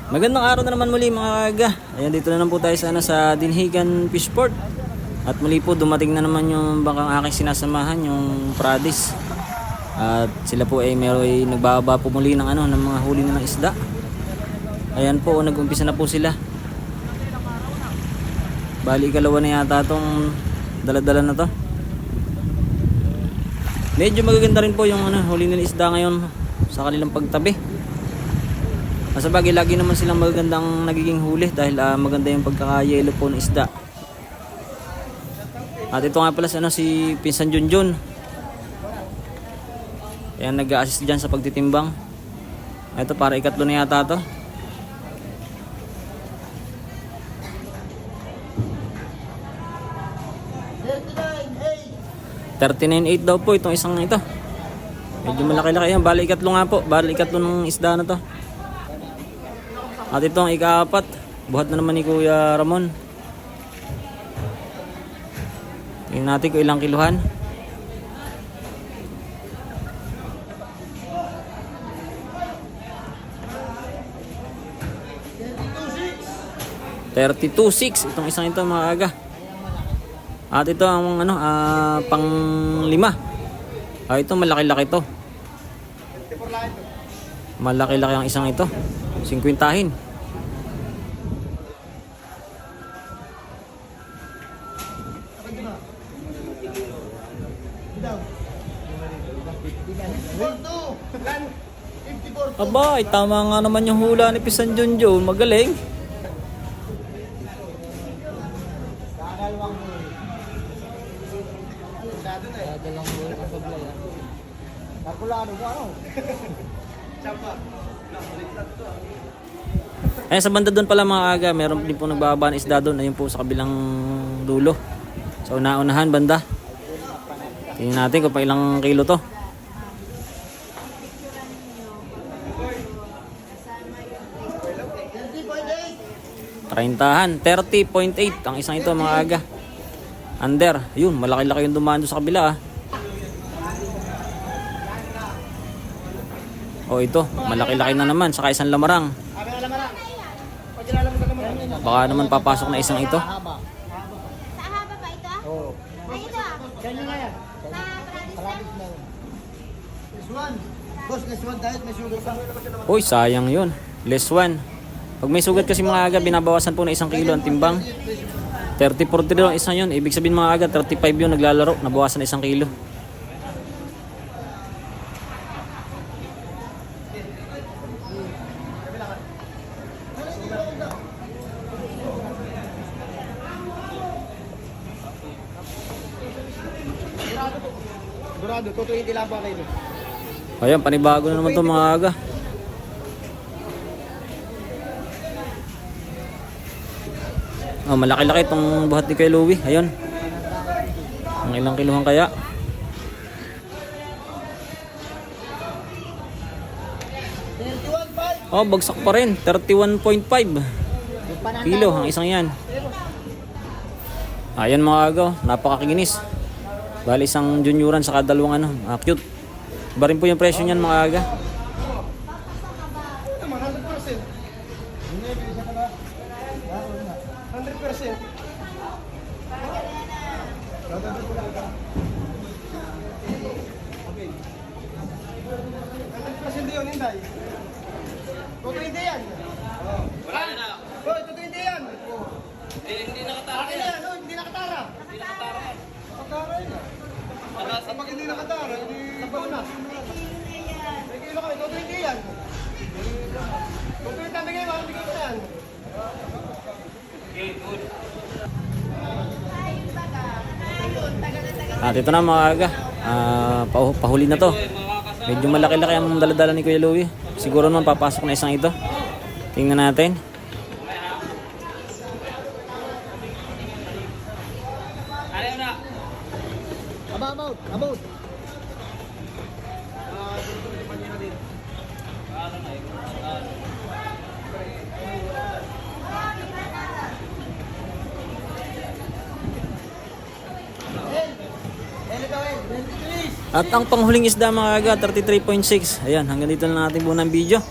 Magandang araw na naman muli mga kaga. Ayan, dito na naman po tayo sa Dinhigan Fishport. At muli po dumating na naman yung bangkang aking sinasamahan, yung Pradis. At sila po ay may nagbababa po muli ng ng mga huli na ng isda. Ayan po, nag-umpisa na po sila. Bali ikalawa na yata itong dala-dala na to. Medyo magaganda rin po yung huli ng isda ngayon sa kanilang pagtabi. Sa bagay, lagi naman silang magandang nagiging huli dahil maganda yung pagkakayelo po ng isda. At ito nga pala si Pinsan Junjun. Ayan, nag-a-assist dyan sa pagtitimbang. Ito para ikatlo na yata to. $39.8 daw po itong isang ito. Medyo malaki-laki yan. Bali ikatlo nga po. Bali ikatlo ng isda na to. At ito ang ika-4, buhat na naman ni Kuya Ramon. Tingnan natin kung ilang kiluhan. $32.6 itong isang ito mga aga. At ito ang pang 5. Ito malaki-laki to. Malaki-laki ang isang ito. 50. Aba, tama nga naman yung hula ni Pinsan Junjun. Magaling. Ayan, sa banda doon pala mga aga, meron din po nagbababa ng isda doon. Ayun po sa kabilang dulo. Sa una-unahan banda. Tingnan natin kung pa ilang kilo to. 30.8 ang isang ito mga aga. Under. Yun, malaki-laki yung dumaan doon sa kabila O ito, malaki-laki na naman. Saka isang lamarang. Baka naman papasok na isang ito. Sa haba ba ito? Oo. Ay, ito Ganyan nga yan. Less one. Boss, less one dahil may sugar pa. Uy, sayang yun. Less one. Pag may sugat kasi mga aga, binabawasan po na 1 kilo ang timbang. 30-40 lang isang yun. Ibig sabihin mga aga, 35 yun naglalaro. Nabawasan na 1 kilo. Sigurado, totoo yung tilaba kayo. Ayan, panibago na naman ito mga aga. Malaki-laki itong buhat ni Kuya Louie. Ayun. Ang ilang kiluhan kaya? Bagsak pa rin. 31.5 kilo ang isang yan. Ayan mga aga, napakakinis. Bali isang junioran saka dalawang cute. Iba rin po yung presyo niyan mga aga. Hindi nakatara yan. Hindi nakatara. Kapag hindi nakatara, hindi nakatara. May kilo kami, totoo hindi yan. Totoo yung tabi kayo, bigay ko yan. Okay, good. At ito na mga aga. Pahuli na to. Medyo malaki-laki ang daladala ni Kuya Louie. Siguro naman papasok na isang ito. Tingnan natin. About. At ang panghuling isda mga kaga, 33.6. Ayan, hanggang dito na natin muna ang video.